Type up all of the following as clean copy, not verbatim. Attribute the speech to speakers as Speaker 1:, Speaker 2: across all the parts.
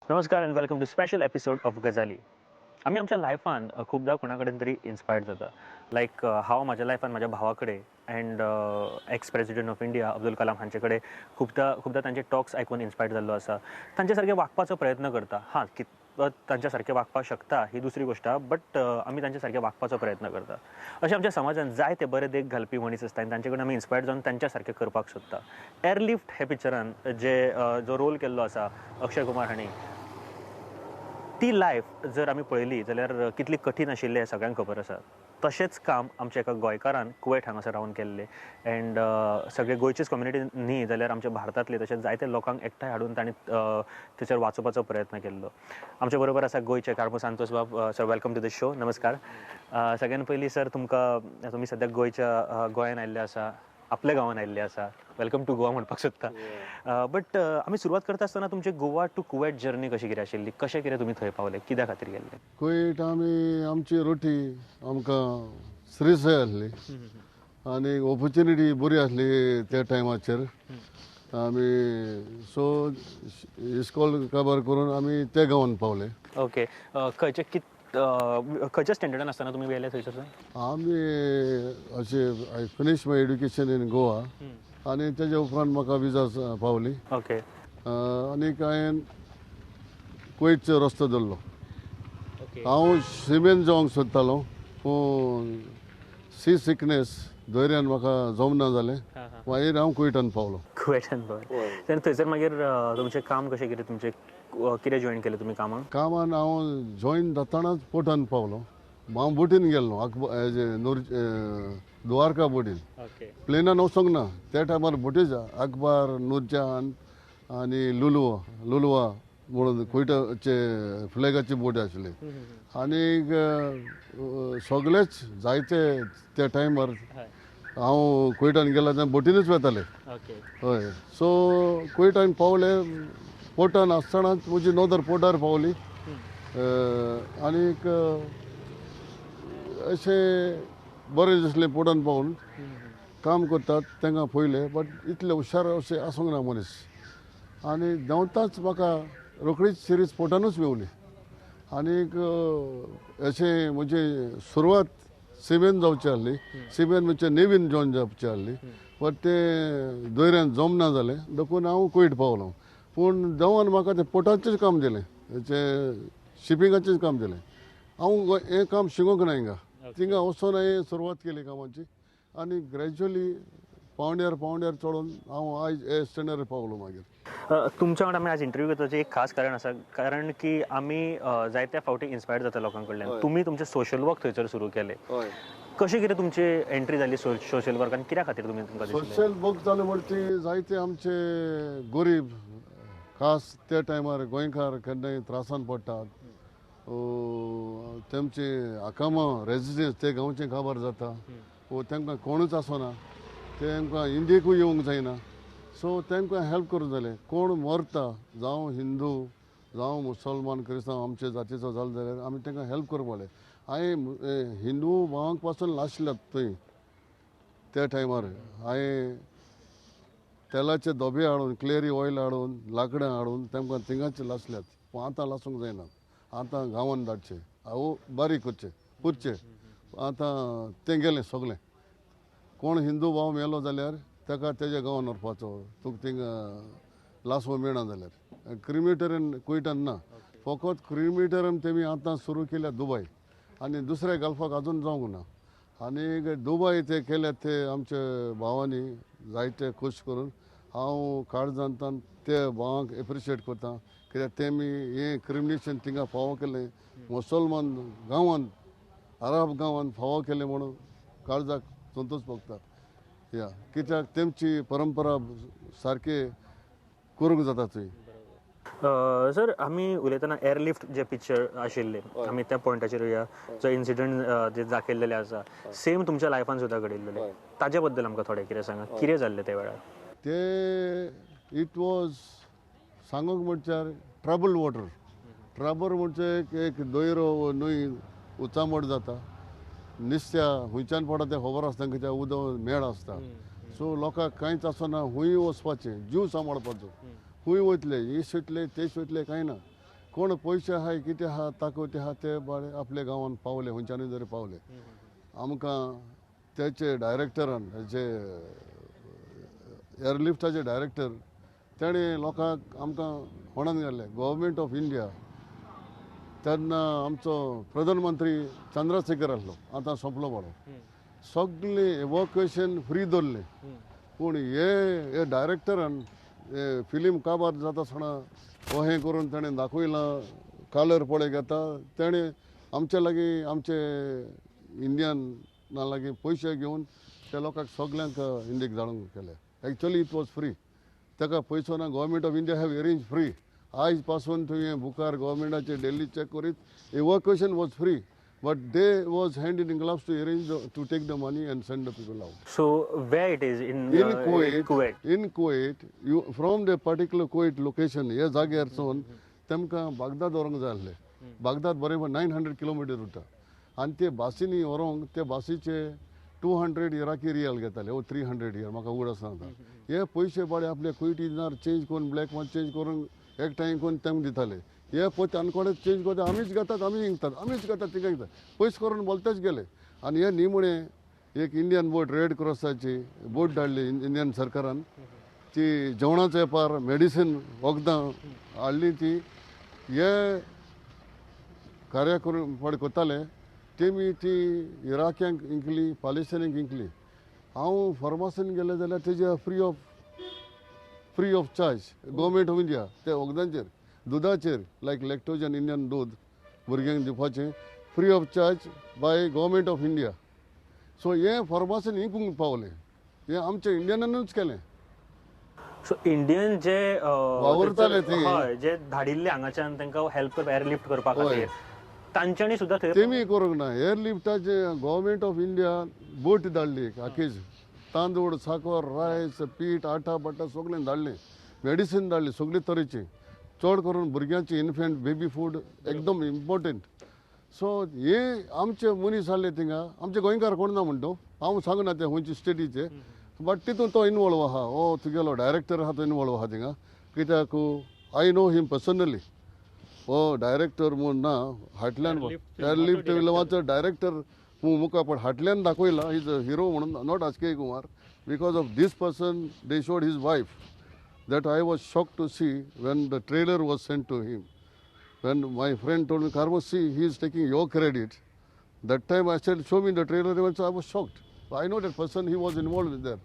Speaker 1: नमस्कार and welcome to special episode of Gajali. आम्ही आमच्या लायफान खूपदा कोणाकडेन तरी इन्स्पायर्ड जाता. लायक हांव म्हाज्या लायफान म्हाज्या भावा कडेन and ex president of India Abdul Kalam हांचे कडेन खूपदा तांचे टॉक्स आयकून इन्स्पायर्ड जाल्लो आसा. तांचे सारके वागपाचो प्रयत्न करता. हां, तांच्या सारके वागपाक शकता ही दुसरी गोष्ट, बट आमी तांचे सारके वागपाचो प्रयत्न करता. अशें आमच्या समाजान जायते बरे देख घालपी मनीस आसता आनी तांचे कडल्यान आमी इन्स्पायर्ड जावन तांच्या सारकें करपाक सोदता. एअरलिफ्ट हे पिक्चरान जो रोल केल्लो आसा अक्षय कुमार हांणी, ती लायफ जर आमी पळयली जाल्यार कितली कठीण आशिल्ली हें सगळ्यांक खबर आसा. तशेंच काम आमच्या एका गोंयकारान कुवेट हांगासर रावन केल्लें अँड सगळे गोंयचीच कम्युनिटी न्ही जाल्यार आमच्या भारतांतले तशेंच जायते लोकांक एकठांय हाडून तांणी थंयसर वाचोवपाचो प्रयत्न केल्लो. आमच्या बरोबर आसा गोंयचे कार्मो सांतोश बाब. Sir, welcome to the show. नमस्कार. सगळ्यान पयलीं सर, तुमी सद्याक गोंयान आयिल्ले आसा, आपल्या गांवान आयिल्ले आसा. वेलकम टू गोवा म्हणपाक सोदता. बट आमी सुरवात करता आसतना तुमचे गोवा टू कुवेट जर्नी कशी कितें आशिल्ली? कशें कितें तुमी थंय पावले? कित्या खातीर गेल्ले?
Speaker 2: कुवेट आमची रोटी आमकां श्रीसय आसली आनी ऑपॉर्च्युनिटी बरी आसली त्या टायमाचेर. आमी सो इस्कॉल काबार करून आमी त्या गांवान पावले.
Speaker 1: ओके. खंयच्या स्टँडर्डान आसतना तुमी गेले थंयसर?
Speaker 2: आमी अशें I finish my education in Goa आनी तेज्या उपरांत म्हाका विजा पावली.
Speaker 1: ओके.
Speaker 2: आनीक हांवें कुवेटचो रस्तो धरलो.
Speaker 1: ओके.
Speaker 2: हांव सीमेन जावंक सोदतालो पूण सी सिकनेस धैर्यान म्हाका जमना जालें. मागीर हांव कुवेटान पावलो.
Speaker 1: कुवेटान पावले. तेन्ना थंयसर मागीर तुमचें काम कशें कितें? तुमचें कितें जॉयन केलें तुमी कामाक?
Speaker 2: कामान हांव जॉयन जातानाच पोर्टान पावलो. हांव बोटीन गेल्लो द्वारका बोटीन.
Speaker 1: ओके.
Speaker 2: प्लेनान वचोंक ना. त्या टायमार बोटीच अकबार, नूरजहान आनी लुलवा म्हणून कुवेटाचे फ्लॅगाची बोटी आशिल्ली. आनीक सगळेच जायते त्या टायमार हांव कुवेटान गेला तेन्ना बोटीनच वताले.
Speaker 1: ओके.
Speaker 2: हय. सो कुवेटान पावले. पोर्टान आसतनाच म्हजी नोदर पोर्टार पावली. आनीक अशें बरें दिसलें पोर्टान पावून. काम करतात तांकां पयलें, बट इतले हुशार अशें आसूंक ना मनीस. आनी देंवताच म्हाका रोखडीच सिरीज पोर्टानूच मेवली. आनीक अशें म्हजी सुरवात सीमेन जावची आहली. सीमेन म्हणजे नेवीन जॉयन जावची आहली, बट तें धैर्यान जमना जालें देखून हांव कुवेट पावलो. पूण देवान म्हाका तें पोर्टाचेंच काम दिलें, तें शिपिंगाचेंच काम दिलें. हांव हें काम शिकोंक ना थिंगा वचून हांवें सुरवात केली कामाची. आनी ग्रॅज्युअली पावंड्यार चडून हांव आयज हे स्टँडर्डार पावलो. मागीर
Speaker 1: तुमच्या वांगडा आमी आज इंटरव्यू करपाचें एक खास कारण आसा, कारण की आमी जायत्या फावटी इन्स्पायर्ड जाता लोकां कडल्यान. तुमी तुमचें सोशल वर्क थंयसर सुरू केलें. कशें कितें तुमची एंट्री जाली सोशल वर्क आनी कित्या खातीर तुमी तुमकां दिसलें?
Speaker 2: सोशल वर्क जालें म्हणटी जायते आमचे गरीब, खास त्या टायमार गोंयकार केन्नाय त्रासान पडटात. तेमचे आकामा रेजिडेंस ते गांवचे काबार जाता. तांकां कोणूच आसना. तांकां इंडियेकूय येवंक जायना. सो तांकां हेल्प करूं जालें. कोण मरता, जावं हिंदू जावं मुसलमान क्रिस्तांव आमचे जातीचो जालो जाल्यार आमी तांकां हेल्प करपाक. हांवें हिंदू भावांक पासून लासल्यात थंय त्या टायमार. हांवें तेलाचे दोबे हाडून, क्लेरी ऑयल हाडून, लांकडां हाडून तांकां थिंगाचे लासल्यात. पूण आतां लासूंक जायना. आतां गांवांत धाडचे, हांव बारीक करचे पुरचे. आतां तें गेलें सगळें. कोण हिंदू भाव मेलो जाल्यार ताका तेज्या गांवान व्हरपाचो. तुका थिंगा लासवो मेळना जाल्यार. क्रिमिटोरियम कुवेटान ना. फकत क्रिमिटोरियम तेमी आतां सुरू केल्या दुबय आनी दुसऱ्या गल्फाक अजून जावंक ना. आनी दुबय ते केल्यात ते आमच्या भावांनी जायते खूश करून. हांव काळजांतल्यान त्या भावांक एप्रिशिएट करता, कित्याक तेमी हें क्रिमिनेशन थिंगा फावो केलें. मुसलमान गांवांत, अरब गांवांत फावो केलें म्हणून काळजाक संतोश भोगता. कित्याक तेमची परंपरा सारके करूंक जाता थंय.
Speaker 1: सर, आमी उलयतना एअरलिफ्ट जे पिक्चर आशिल्लें, आमी त्या पॉयंटाचेर येवया. जो इन्सिडंट जे दाखयल्लेले आसा, सेम तुमच्या लायफान सुद्दां घडिल्लेले. ताजे बद्दल आमकां थोडें कितें सांगात. कितें जाल्लें त्या वेळार?
Speaker 2: ते इट वॉज सांगूंक म्हणल्यार ट्रबल वॉटर. ट्रबल म्हणजे एक दोयरो न्हंय उचामड जाता. नुस्त्या हुंयच्यान पडटा तें खबर आसता, कित्याक उदक मेळ आसता. सो लोकांक कांयच आसना, खूंय वचपाचें, जीव सांबाळपाचो. खूंय वयतले, हे सुटले ते सुटले कांय ना. कोण पयशे आहाय कितें आहा ताकद आहा ते बाळे आपल्या गांवांत पावले खंयच्यानूय जरी पावले आमकां त्याचे डायरेक्टरान जे एअरलिफ्टाचे डायरेक्टर तेणे लोकांक आमकां म्हणून गेल्ले गव्हर्मेंट ऑफ इंडिया तेन्ना आमचो प्रधानमंत्री चंद्रशेखर आसलो आतां सोंपलो बाळो सगळे एवोक्युएशन फ्री दवरलें पूण हे डायरेक्टरान फिल्म काबार जाता आसतना हो हें करून ताणें दाखयलां कालर पळय घेता तेणें आमचे लागीं आमचे इंडियना लागीं पयशे घेवन त्या लोकांक सगल्यांक इंडियेक धाडूंक केले एक्चुअली इट वॉज फ्री ताका पयसो ना government of India have arrange free आयज पासून तुवें बुकार गव्हर्मेंटाचे डेली चॅक करीत evacuation was free but they was hand in gloves to arrange to take the money and send the people out.
Speaker 1: So where it is in
Speaker 2: Kuwait. In Kuwait, you from the particular Kuwait location, हे जाग्यारसून तेमकां Baghdad व्हरूंक जाय आसलें. Baghdad बरें 900 kilometre उरता आनी ते बासीनी व्हरूंक ते बासीचे 200 इराकी रियाल घेताले ओ 300 हियर म्हाका उगड आसना हे पयशे बाळे आपले कुवेटी दिनार चेंज करून ब्लॅक मान चेंज करून एकठांय करून तेमकां दिताले हे पोते अनकोडे चेंज करता आमीच घेतात आमी इंकतात आमीच घेतात तिका इंकतात पयस करून बोलतेच गेले आनी हे निमणे एक इंडियन बोट रेड क्रॉसाची बोट धाडली इंडियन सरकारान ती जेवणाचो वेपार मेडिसीन वखदां हाडली ती हे कार्याकरण कोताले तेमी ती इराक्यांक इंकली पॅलेस्टायनीक इंकली हांव फार्मासीन गेले जाल्यार तेजे free of charge government of India ते वखदांचेर दुधाचेर लायक लॅक्टोजन इंडियन दूद भुरग्यांक दिवपाचें free of charge by government of India so हे फार्मासीन इंकूंक पावलें हे आमच्या इंडियनानूच केलें
Speaker 1: सो इंडियन जे
Speaker 2: वावरताले ते
Speaker 1: हय जे धाडिल्ले हांगाच्यान तांकां हेल्प करपाक एअरलिफ्ट करपा खातीर तांच्यांनी सुद्दां थंय
Speaker 2: तेमी करूंक ना एअरलिफ्टाचे गव्हर्मेंट ऑफ इंडिया बोट धाडली आखीच तांदूळ साकर रायस पीठ आटा बटा सगळें धाडलें मेडिसीन धाडली सगळे तरेची चड करून भुरग्यांचे इन्फंट बेबी फूड एकदम इम्पॉर्टंट सो हे आमचे मनीस आसले थिंगा आमचे गोंयकार कोण ना म्हणटो हांव सांगना ते खंयचे स्टेटीचे बट तितून तो इनवॉल्व आहा हो तुगेलो डायरेक्टर आहा तो इनवॉल्व आहा थिंगा कित्याक आय नो हिम पर्सनली हो डायरेक्टर म्हूण ना हाटल्यान एअरलिफ्ट विलवाचो डायरेक्टर मुका पण हाटल्यान दाखयला इज अ हिरो म्हणून not Akshay Kumar because of this person they showed his wife that I was shocked to see when the trailer was sent to him. When my friend told me, Karmo, see, he is taking your credit. That time I said, show me the trailer, I was shocked. I know that person, he was involved with that.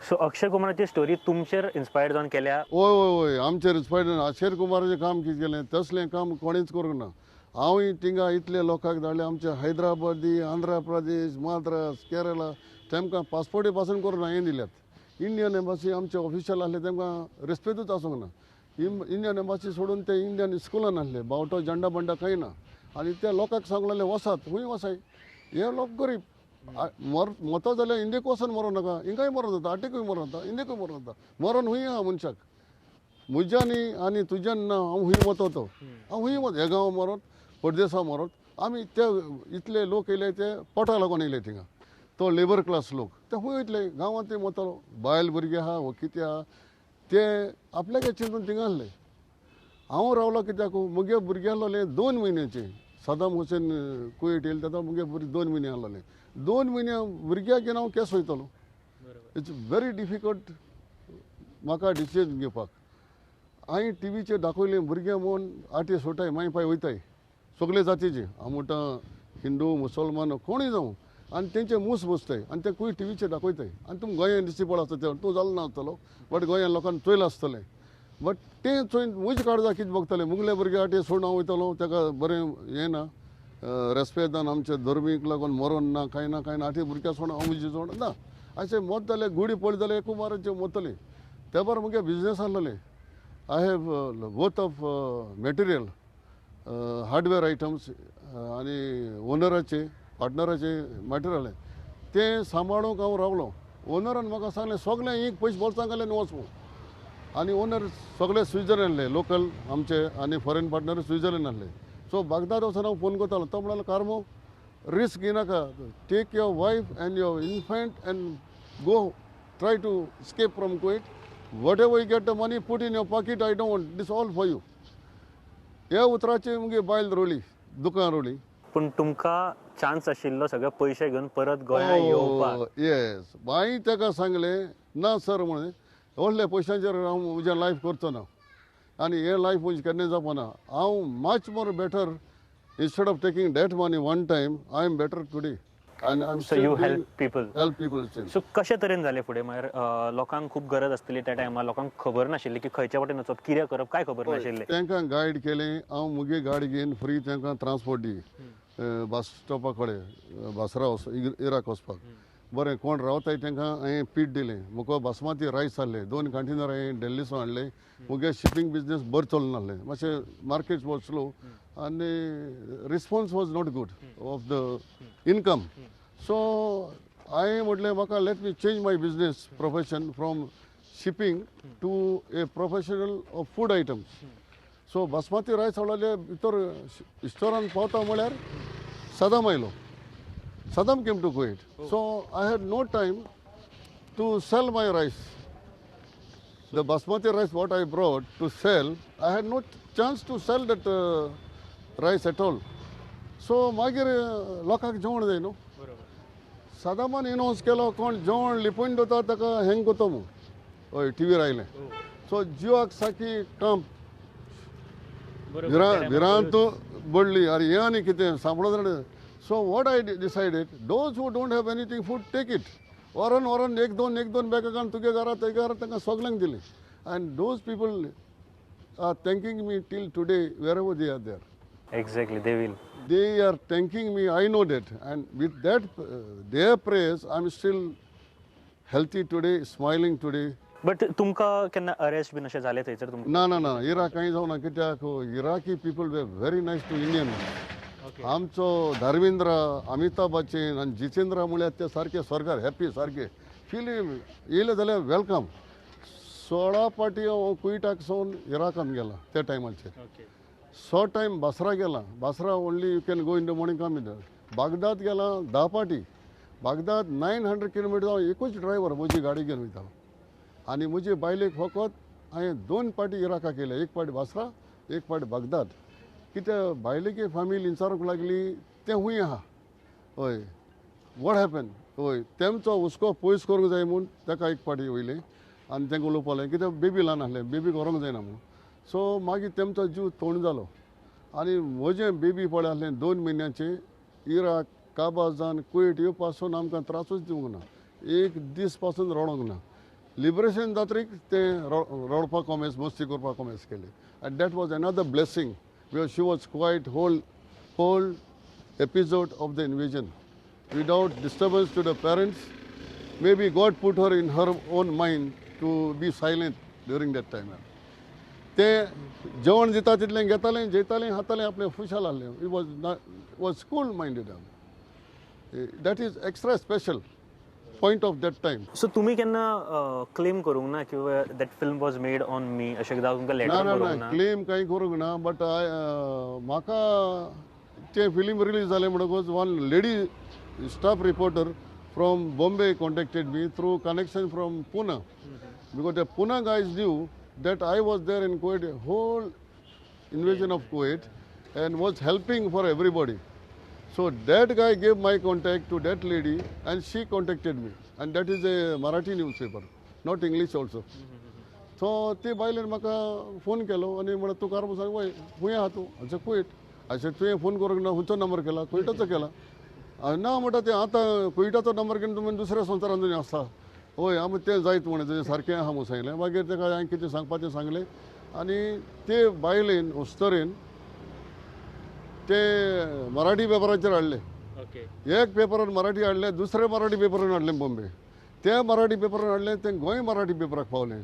Speaker 1: So Akshay कुमाराची story तुमचेर inspire जावन केल्या
Speaker 2: ओय आमचेर inspired अक्षय कुमाराचें काम कितें केलें तसलें काम कोणेंच करूंक ना हांवूय थिंगा इतले लोकांक धाडले आमचे हैदराबादी आंध्र प्रदेश माद्रास केरला तेमकां पासपोर्टी पासून करून हें दिल्यात इंडियन एम्बसी आमचे ऑफिशियल आसले तेमकां रेस्पेदूच आसूंक ना इंडियन एम्बसी सोडून ते इंडियन स्कुलान आसले बावटो झंडा बंडा कांय ना आनी ते लोकांक सांगूंक लागले वसात खूंय वसाय हे लोक गरीब मरता जाल्यार इंडियेक वचून मरों नाका हिंगाय मरों जाता आटेकूय मरों जाता इंडियेकूय मरों जाता मरोन हूंय आहा मनशाक म्हज्यानी आनी तुज्यान ना हांव हूंय वतो हांव हूंय वत हे गांव मरोत परदेसा मरोत आमी ते इतले लोक येयले ते पोटा लागून येयले थिंगा तो लेबर क्लास लोक ते हूंय वयतले गांवांत ते वतलो बायल भुरगे आहा वो कितें आहा ते आपल्याक चिंतून थिंगा आसले हांव रावलो कित्याक मुगे भुरगे आसलोले 2 म्हयन्याचे सदाम हुसेन कुवेट येयले तेन्ना मुगे भुरगे 2 म्हयने आसलोले 2 म्हयने भुरग्याक घेवन हांव केस वयतलो इट्स व्हेरी डिफिकल्ट म्हाका डिसिजन घेवपाक हांवें टीव्हीचेर दाखयलें भुरगे म्हूण आटे सोटाय मागीर पांय वयताय सगळे जातीचे हांव म्हणटा हिंदू मुसलमान कोणूय जावं आनी तेंचे मूस बसताय आनी ते खूंय टीव्हीचेर दाखयताय आनी तुमकां गोंयांत दिश्टी पड आसता ते तूं जालो नासतलो बट गोंयांत लोकांक चोयला आसतलें बट तें चोयन म्हजे काळजा कितें बगतले मुगले भुरगे आटे सोडून हांव वयतलो ताका बरें हें ना रेस्पेद ना आमच्या धर्मीक लागून मरोन ना कांय ना आटे भुरग्यां सोडून हांव म्हजी सोड ना अशें मत जालें गुडी पडली जाल्यार कुमाराचें मतलें ते भायर मुगे बिजनेस आसलेले I have both of material hardware items आनी ओनराचे पार्टनराचे मॅटेरियल ते सांबाळूंक हांव रावलो ओनरान म्हाका सांगलें सगळें एक पयशे बोल्सांत घालें वच आनी ओनर सगळे स्विट्झर्लंड आहले लोकल आमचे आनी फॉरेन पार्टनर स्विट्झर्लंड आहले सो बागदाद वचून हांव फोन करतालो तो म्हणलो कार्मो रिस्क घेनाका take your wife and your infant and go try to escape from Kuwait whatever you get the money put in your pocket I don't want this all for you ह्या उतराची मुगे बायल रोली दुकान रोली.
Speaker 1: पूण तुमकां चान्स आशिल्लो सगळे पयशे घेवन परत गोंया येवपाक.
Speaker 2: येस हांवें ताका सांगलें ना सर म्हणे व्हडल्या पयशांचेर हांव म्हजें लायफ करचो ना आनी हें लायफ म्हजें केन्ना जावपाना. हांव much more better instead of taking that money one time I am better today and I'm
Speaker 1: So you help people.
Speaker 2: help people still.
Speaker 1: So कशे तरेन जालें फुडें म्हळ्यार लोकांक खूब गरज आसतली त्या टायमार लोकांक खबर नाशिल्ली की खंयच्या वटेन वचप कितें करप काय खबर नाशिल्लें.
Speaker 2: तांकां गायड केलें हांव मुगे गाडी घेवन फ्री तांकां ट्रान्सपोर्ट दी बस स्टॉपा कडेन बासरा इराक वचपाक. बरें कोण रावताय तांकां हांवें पीठ दिलें मुको बासमती रायस हाडलें 2 कंटेनर हांवें दिल्लीसून हाडलें. मुगे शिपींग बिजनेस बरें चलून नासलें मातशें मार्केट वॉज स्लो आनी response was not good of the income. So हांवें म्हटलें म्हाका let me change my business profession from shipping to a professional of food items. So basmati rice हाडले भितर स्टोरान पावता म्हळ्यार सदाम आयलो. Saddam came to Kuwait. So I had no time to sell my rice. The basmati rice what I brought to sell, I had no chance to sell that rice at all. So मागीर लोकांक जेवण जाय न्हू. सदामान इनोन्स केलो कोण जेवण लिपोवन दोता ताका हँग कोतो मू हय टीव्हीर आयलें. सो जिवाक सारकी कांप भिरांत बडली अरे हें आनी कितें सांपळो जाणा. So what I decided, those who don't have anything food, take it. Waran एक दोन बॅग घालून तुगे घरात तांकां सगल्यांक दिली. And those people are thanking me till today wherever they are there.
Speaker 1: Exactly, they will.
Speaker 2: They are thanking me, I know that. And with that, their praise, I'm still healthy today, smiling today.
Speaker 1: But तुमकां केन्ना arrest bin अशें जालें थंयसर तुमकां?
Speaker 2: ना Iraq कांय जावना कित्याक Iraqi people were very nice to Indian. आमचो धर्मेंद्र अमिताभ बच्चन आनी जितेंद्र म्हळ्यार ते सारके स्वर्गार हॅप्पी सारके फिल्म येयले जाल्यार वेलकम. 16 पाटी हांव कुवेटाक सावन इराकान गेला त्या टायमाचेर. 6 टायम बासरा गेला. Basra only you can go in the morning come in the. Baghdad गेला 10 पाटी. बागदाद 900 किलोमिटर हांव एकूच ड्रायव्हर म्हजी गाडी घेवन वयतालो आनी म्हजे बायलेक फकत हांवें 2 पाटी इराकाक केले. एक पाटी बासरा एक पाटी बागदाद. कित्याक बायलेकी फॅमिली विचारूंक लागली तें खूंय आहा हय वॉट हॅपन हय तेमचो हुस्को पयस करूंक जाय म्हूण ताका एक पाटी वयलें आनी तांकां उलोवपालें कित्याक बेबी ल्हान आसलें बेबीक व्हरोंक जायना म्हूण. सो मागीर तेमचो जीव तोंड जालो आनी म्हजें बेबी पळय आसलें 2 म्हयन्याचें इराक काबाजान कुवेट येवपासून आमकां त्रासूच दिवंक ना. एक दीस पासून रडोंक ना. लिबरेशन जात्रीक तें रडपाक कॉमेस मस्ती करपाक कॉमेस केली. End that was another blessing. She was quiet whole episode of the invasion without disturbance to the parents. Maybe God put her in her own mind to be silent during that time. ते जेवण दिता तितलें घेतालें जेयतालें खातालें आपलें खुशाल आहलें. It was cool minded. That is extra special point of that time.
Speaker 1: So तुमी केन्ना क्लेम करूंक ना की that film was made on me अशें जावं तुमकां लेटर बरोवंक ना?
Speaker 2: क्लेम कांय करूंक ना. बट म्हाका तें फिल्म रिलीज जालें म्हणटकूच one lady staff reporter from Bombay contacted me through connection from Poona because the Poona guys knew that I was there in Kuwait, whole invasion of Kuwait, and was helping for everybody. So that guy gave my contact to that lady, and she contacted me. And that is a Marathi newspaper, not English also. So ते बायलेन म्हाका phone केलो आनी म्हणून तूं car सांग वय खूंय आहा तूं अच्छा कुवेट. अशें तुवें फोन करूंक ना खंयचो नंबर केला कुवेटाचो केला. ना म्हणटा तें आतां कुवेटाचो नंबर घेवन तुमी दुसऱ्या संवसारान तुमी आसता. हय आमी तें जायत म्हणून तेजें सारकें आहा म्हणून सांगलें. मागीर ताका हांवें कितें सांगपाचें सांगलें आनी ते बायलेन उस्तरेन ते मराठी पेपराचेर हाडले. एक पेपरान मराठी हाडलें दुसऱ्या मराठी पेपरान हाडलें बॉम्बे. त्या मराठी पेपरान हाडलें तें गोंय मराठी पेपराक पावलें.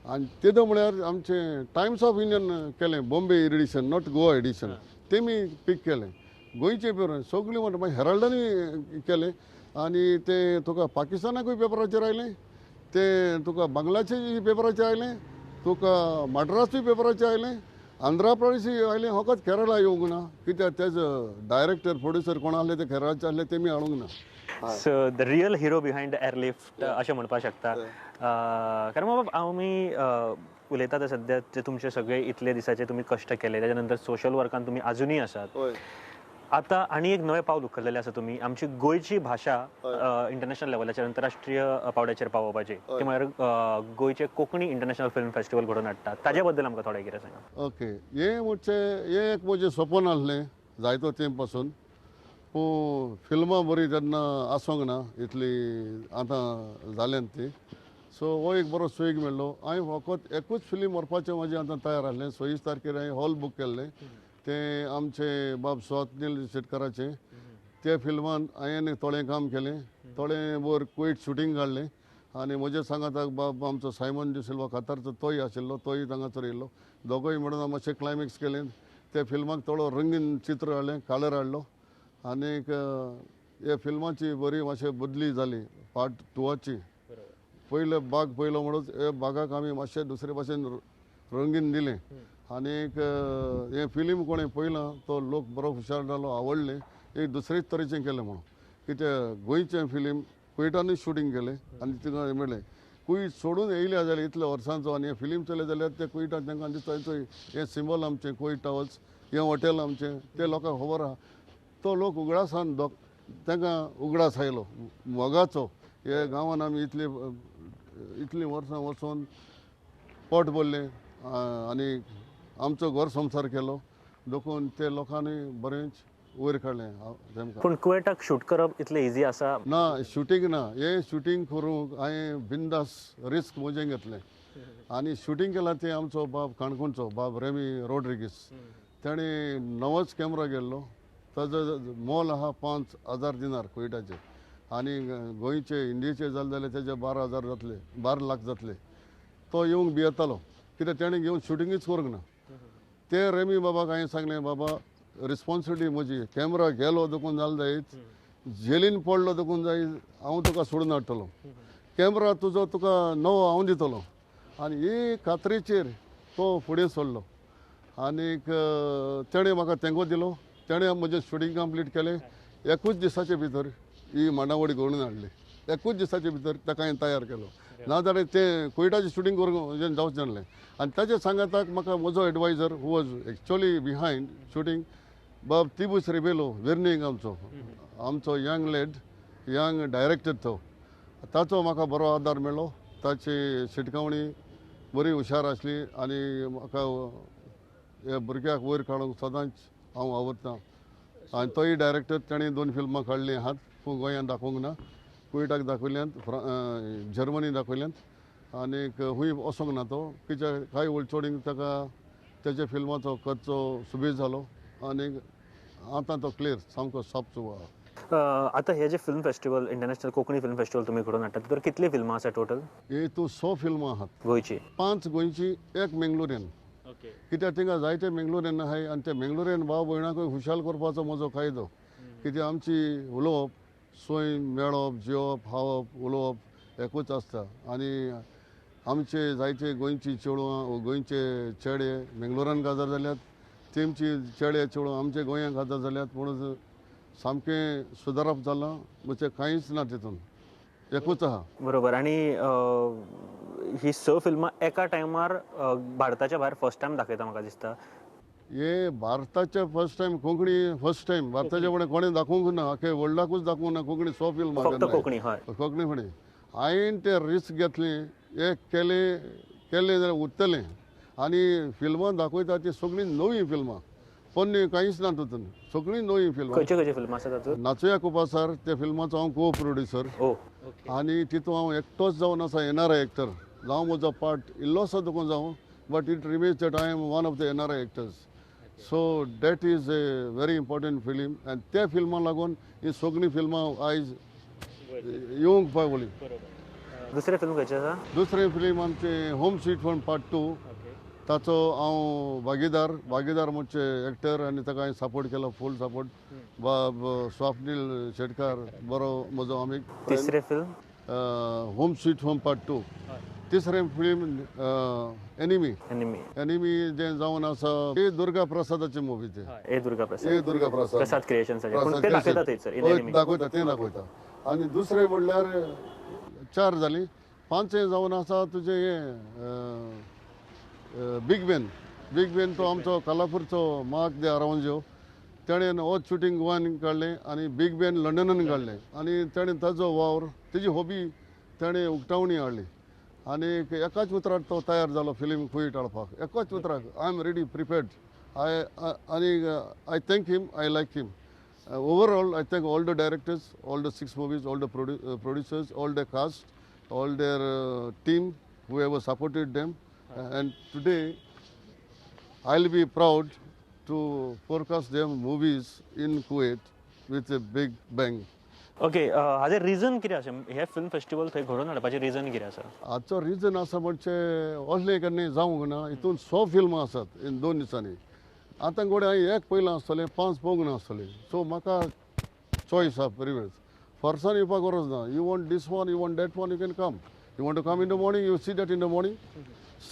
Speaker 2: आनी तेदो म्हळ्यार आमचें टायम्स ऑफ इंडियन केलें Bombay edition not Goa edition तेमी पीक केलें. गोंयचे पेपर सगळीं म्हणटा मागीर हेराल्डानूय केलें आनी ते तुका पाकिस्तानाकूय पेपराचेर आयलें तें तुका बांगलादेशी पेपराचेर आयलें तुका मद्रासूय पेपराचेर आयलें आंध्रा प्रदेशूय आयलें फकत केरळा येवंक ना कित्याक तेजो डायरेक्टर प्रोड्युसर कोण आसले ते केरळाचे आसले तेमी हाडूंक ना.
Speaker 1: So the real hero behind the airlift अशें म्हणपाक शकता. कारण बाबा आमी उलयता ते सध्या जे तुमचे सगळे इतले दिसाचे तुम्ही कश्ट केले त्याच्यानंतर सोशल वर्कान तुम्ही अजूनही आसात. आता आणि एक नवे पावल उखललेले आसा तुम्ही आमची गोयची भाशा इंटरनॅशनल लेवलाचेर आंतरराष्ट्रीय पावड्याचेर पावोवपाची ते म्हळ्यार गोयचे कोंकणी इंटरनॅशनल फिल्म फेस्टिवल घडोवन हाडटात ताजे बद्दल आमकां थोडें कितें सांगा.
Speaker 2: ओके हे एक म्हजें सपन आसलें जायतो तेंप पासून पूण फिल्मां बरी तेन्ना आसूंक ना इतली आतां जाल्यांत ती सो हो एक बरो स्वेग मेळ्ळो. हांवें फकत एकूच फिल्म व्हरपाचें म्हाजें आतां तयार आसलें. 26 तारखेर हांवें हॉल बूक केल्लें ते आमचे बाब स्वप्नील शेटकाराचें. ते फिल्मान हांवें थोडें काम केलें थोडें वर क्वीट शुटींग काडलें आनी म्हजे सांगाताक बाब आमचो सायमन डिसिल्वा कातारचो तोय आशिल्लो तोय हांगासर येयल्लो. दोगूय मेळून हांवें मातशें क्लायमॅक्स केलें. ते फिल्माक थोडो रंगीन चित्र हाडलें कालर हाडलो आनीक हे फिल्माची बरी मातशें बदली जाली पार्ट 2ची. पयले भाग पयलो म्हणून हे भागाक आमी मातशें दुसरे भाशेन रंगीन दिलें आनीक हे फिल्म कोणें पयलां तो लोक बरो हुशार जालो आवडलें. एक दुसरेच तरेचें केलें म्हणून कित्याक गोंयचें फिल्म कुवेटानूच शुटींग केलें आनी तिका मेळ्ळें. कुवेट सोडून येयल्या जाल्यार इतल्या वर्सांचो आनी हे फिल्म चलयत जाल्यार ते कुवेटाक तांकां दिसता हें सिंबल आमचें कुवेट टावर्स हें हॉटेल आमचें ते लोकांक खबर आहा. तो लोक उगडासान तांकां उगडास आयलो मोगाचो हे गांवांत आमी इतलीं वर्सां वचून पोट भरलें आनी आमचो घर संवसार केलो देखून ते लोकांनी बरेंच वयर काडलें तेमकां.
Speaker 1: पूण कुवेटाक शूट करप इतलें इजी आसा
Speaker 2: ना शुटींग ना हे शुटींग करूंक हांवें बिंदास रिस्क म्हजें घेतलें आनी शुटींग केलां तें आमचो बाब काणकोणचो बाब रेमी रोड्रिगीस. ताणें नवोच कॅमेरा गेल्लो ताजो मोल आहा 5,000 दिनार कुवेटाचे आनी गोंयचे इंडियेचे जाले जाल्यार तेजे 12,000 जातले 12 लाख जातले. तो येवंक भियेतालो कित्याक ताणें घेवन शुटींगूच करूंक ना. ते रेमी बाबाक हांवें सांगलें बाबा रिस्पॉन्सिबिलिटी म्हजी कॅमेरा गेलो देखून जालें जायत जेलीन पडलो देखून जाय हांव तुका सोडून हाडटलो कॅमेरा तुका नवो हांव दितलो आनी ही खात्रेचेर तो फुडें सरलो आनीक तेणें म्हाका तेंको दिलो. तेणें म्हजें शुटींग कंप्लीट केलें. एकूच दिसाचे भितर ही मांडावळी घडोवन हाडली. एकूच दिसाचे भितर ताका हांवें तयार केलो नाजाल्यार तें कुवेटाचें शुटींग करूंक जावचें नासलें. आनी ताचे सांगाताक म्हाका म्हजो adviser who was actually behind shooting बाब तिबूस रिबेलो वेर्नींग आमचो यंग लेड यंग डायरेक्टर ताचो म्हाका बरो आदार मेळ्ळो. ताची शिटकावणी बरी हुशार आसली आनी म्हाका हे भुरग्याक वयर काडूंक सदांच हांव आवडटा. आनी तोय डायरेक्टर ताणें 2 फिल्मां काडलीं आहात पूण गोंयांत दाखोवंक ना. कुवेटाक दाखयल्यांत जर्मनी दाखयल्यांत आनीक हूंय वचोंक ना तो कित्याक कांय वळचोडींक ताका तेज्या फिल्माचो खर्चो सुबेज जालो आनीक आतां तो क्लियर सामको साफ सुवा आहा.
Speaker 1: आतां हे जे film festival international Konkani film festival तुम्ही घडोवन हाडटात तातूंत कितली फिल्मां आसा टोटल
Speaker 2: हे तूं 100 फिल्मां आहात.
Speaker 1: गोंयची
Speaker 2: 5 गोंयची 1 मेंगलोरियन कित्याक थिंगा जायते मेंगलोरियन आहाय आनी ते मेंगलोरियन भाव भयणांकूय खुशाल करपाचो म्हजो कायदो कित्याक आमची उलोवप सोय मेळप जेवप खावप उलोवप एकूच आसता आनी आमचे जायते गोंयची चेडवां गोंयचे चेडे मेंगलोरान काजार जाल्यात तेमची चेडे चेडवां आमचे गोंयांत काजार जाल्यात म्हणून सामकें सुदारप जालां म्हणजे कांयच ना तितून एकूच आहा.
Speaker 1: बरोबर. आनी ही 6 फिल्मां एका टायमार भारताच्या भायर फर्स्ट टायम दाखयता म्हाका दिसता.
Speaker 2: हे भारताचे first time Konkani first time भारताच्या फुडें कोणें दाखोवंक ना आख्या वर्ल्डाकूच दाखोवंक ना कोंकणी 100 फिल्मां
Speaker 1: फक्त कोंकणी हय
Speaker 2: कोंकणी फुडें हांवें ते रिस्क घेतलें हे केलें जाल्यार उरतलें आनी फिल्मां दाखयता ती सगळीं नवीं फिल्मां पोन्नी कांयच ना तितून सगळीं नवीं फिल्मां.
Speaker 1: खंयचे फिल्मां आसा तातूंत
Speaker 2: नाचुया कुपासार त्या फिल्माचो हांव को प्रोड्युसर आनी तितून हांव एकटोच जावन आसा एनआरआय एक्टर. जावं म्हजो पार्ट इल्लोसो देखून जावं but it remains that I am one of the NRI actors. So that is a very important film आनी त्या फिल्माक लागून ही सगळीं फिल्मां आयज येवंक पावलीं.
Speaker 1: दुसरें फिल्म खंयचें आसा?
Speaker 2: दुसरें फिल्म आमचें होम स्वीट होम पार्ट 2 ताचो हांव भागीदार म्हणचे एक्टर आनी ताका हांवें सपोर्ट केलो फूल सपोर्ट. बाब स्वप्नील शेटकार बरो म्हजो आमी.
Speaker 1: तिसरें film
Speaker 2: home sweet home part 2. तिसरें फिल्म एनिमी जें जावन आसा हे दुर्गा प्रसादाचें मुवी तें
Speaker 1: ए दुर्गा प्रसाद क्रिएशन्साचें पूण तें दाखयता थंयसर
Speaker 2: दाखयता तें दाखयता. आनी दुसरें म्हणल्यार 4 जालीं 5 जावन आसा तुजें हें बीग बेन तो आमचो कलापूरचो मार्क दे आरावंजो ताणें हो शुटींग गोवान काडलें आनी बीग बेन लंडनान काडलें आनी ताणें ताजो वावर तेजी हॉबी ताणें उक्तावणी हाडली आनी एकाच उतरार तो तयार जालो फिल्म कुयट हाडपाक एकाच उतराक आय एम रेडी प्रिपेर्ड आनी I thank him I like him overall I thank all the directors, all the 6 movies, all the producers, all the cast, all their team, whoever supported them. And today I'll be proud to forecast them movies in Kuwait with a big bang.
Speaker 1: Okay हाजें region कितें अशें हे film festival थंय घडोवन हाडपाचें region कितें आसा
Speaker 2: आजचो रिजन आसा म्हणजे असलें केन्ना जावंक ना हितून 100 फिल्मां आसात इन 2 दिसांनी आतां घोडे हांवें एक पयलां आसतलें 5 पळोवंक ना आसतलें सो म्हाका चॉयस आहा वेरी वेळ फोर्सान येवपाक गरज ना you want this one you want that one you can come you want to come in the morning you see that in the morning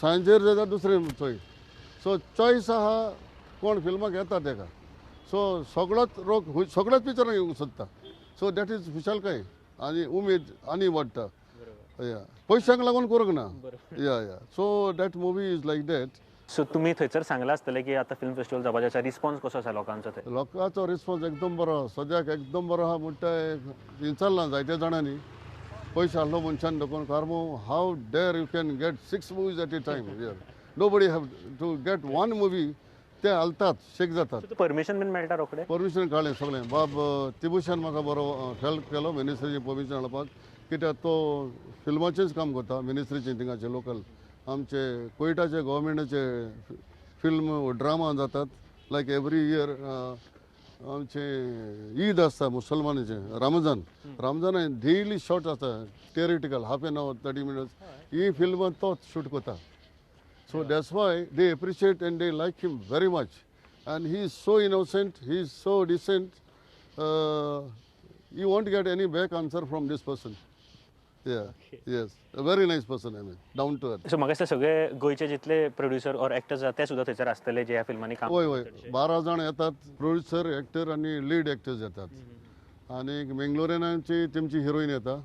Speaker 2: सांजेर जाल्यार दुसरें चॉयस सो चॉयस आहा कोण फिल्माक येता तेका सो सगळ्याच पिक्चरांक येवंक सोदता सो दॅट इज खुशालकाय आनी उमेद आनी वाडटा या पयशांक लागून करूंक ना या so that movie is like that
Speaker 1: so तुमी थंयसर सांगलां आसतलें की आतां फिल्म फेस्टिवल जावपाचें आसा रिस्पॉन्स कसो आसा लोकांचो थंय
Speaker 2: लोकांचो रिस्पॉन्स एकदम बरो सद्याक एकदम बरो आहा म्हणटा विचारलां जायत्या जाणांनी पयशे आहलो मनशान देखून कार्मो how dare you can get 6 movies at a time nobody have to get 1 movie ते हालतात शेक जातात
Speaker 1: परमिशन बीन मेळटा रोखडें
Speaker 2: परमिशन काडलें सगळें बाब तिबुशान म्हाका बरो हेल्प केलो मिनिस्ट्रीचें परमिशन हाडपाक कित्याक तो फिल्माचेंच काम करता मिनिस्ट्रीचें थिंगाचे लोकल आमचे कोयटाचे गव्हर्मेंटाचे फिल्म ड्रामा जातात लायक एवरी इयर आमचे ईद आसता मुसलमानाचें रमजान डेली शॉर्ट आसता theoretical half an hour 30 minutes ही फिल्म तोच शूट करता so that's why they appreciate and they like him very much and he is so innocent he is so decent you won't get any back answer from this person yes a very nice person I mean down to earth
Speaker 1: so म्हाका दिसता सगळे गोंयचे जितले producer or actors आसा ते सुद्दां थंयसर आसतले जे ह्या फिल्मांनी काम
Speaker 2: होय 12 जाण येतात प्रोड्युसर एक्टर आनी लीड एक्टर्स येतात आनी मेंगलोरियनाची तेमची हिरोईन येता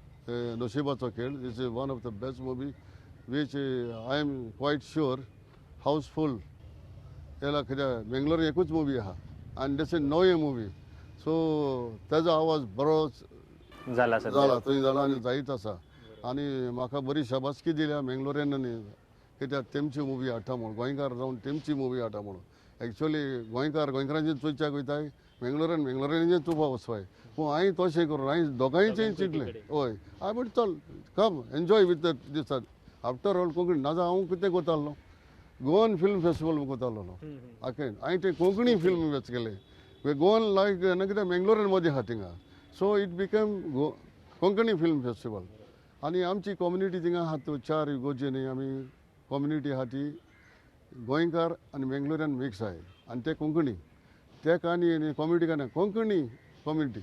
Speaker 2: नशिबाचो खेळ this is one of the best movie which I am quite sure housefull याला कित्याक मेंगलोर एकूच मुवी आहा आनी दिस इज नवे मुवी सो तेजो आवाज बरो
Speaker 1: जाला
Speaker 2: थंय जाला आनी जायत आसा आनी म्हाका बरी शाबासकी दिल्या मेंगलोरियनांनी कित्याक तेमची मुवी हाडटा म्हणून गोंयकार जावन तेमची मुवी हाडटा म्हणून एक्चुअली गोंयकारांचें चुयच्याक वयताय मेंगलोरियनाचें चुपा वचपाय पूण हांवें तशें करून हांवें दोगांयचें चिंतलें हय हांवें म्हणलें चल कम एन्जॉय विथ द दिसात आफ्टर ऑल कोंकणी नाजाल्यार हांव कितें करतालो गोवन फिल्म फेस्टिवल करतालो हांवें तें कोंकणी फिल्म वेच केलें गोवन लायक कितें मेंगलोरियन मदीं आहा थिंगा so it become Konkani film festival आनी आमची कम्युनिटी थिंगा आहा 4 इगोर्जी न्ही आमी कम्युनिटी आहा ती गोंयकार आनी मेंगलोरियन मिक्स आहाय आनी ते कोंकणी ते काणी कम्युनिटी काय कोंकणी कम्युनिटी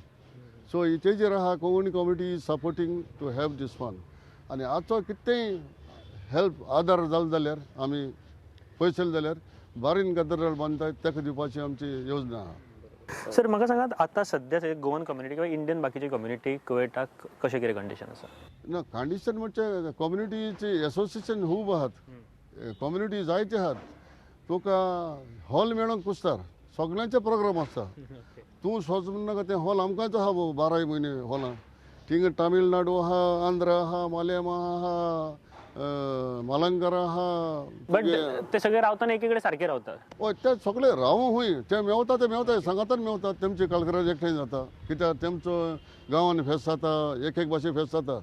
Speaker 2: सो हेचेर आहा Konkani community is supporting to have this fun आनी आजचो कितेंय हेल्प आदार जालो जाल्यार आमी पयसले जाल्यार बारीन कॅथड्रल बांदताय ताका दिवपाची आमची योजना आहा
Speaker 1: सर म्हाका सांगात आतां सद्या थंय गोवन कम्युनिटी किंवा इंडियन बाकीची कम्युनिटी कुवेटाक कशें कितें कंडिशन आसा
Speaker 2: ना कंडिशन म्हणजे कम्युनिटीचे एसोसिएशन खूब आहात कम्युनिटी जायते आहात तुका हॉल मेळोंक कुस्तार सगळ्यांचे प्रोग्राम आसता तूं सोच नाका तें हॉल आमकांच आहा 12 म्हयने हॉलां थिंगा तामिळनाडू आहा आंध्र आहा मालयम आहा मलंकर आहा
Speaker 1: बट ते सगळे रावतना एकीकडे सारखे रावतात
Speaker 2: हय ते सगळे रावूं खूंय ते मेवताय सांगातान मेवतात तेमचे कल्चरल एकठांय जाता कित्याक तेमचो गांवांनी फेस्त जाता एक भाशे फेस्त जाता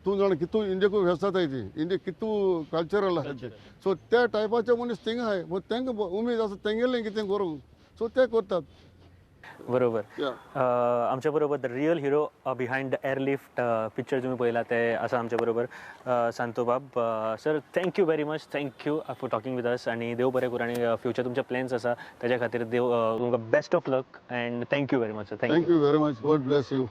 Speaker 2: तूं जाण कितू इंडियेकूय फेस्त जाताय ती इंडियेक कितू कल्चरल आहा ते सो त्या टायपाचे मनीस थिंगा आहाय पूण तांकां उमेद आसा तेंगेलें कितें करूंक सो ते करतात
Speaker 1: बरोबर आमच्या बरोबर the real hero behind the airlift picture तुम्ही पळयला ते आसा आमच्या बरोबर Santobab sir thank you very much thank you for talking with us आणि देव बरें करूं आणि फ्युचर तुमचे प्लॅन्स आसा त्याच्या खातीर देव तुमकां best of luck and thank you very much sir
Speaker 2: thank you very much God bless you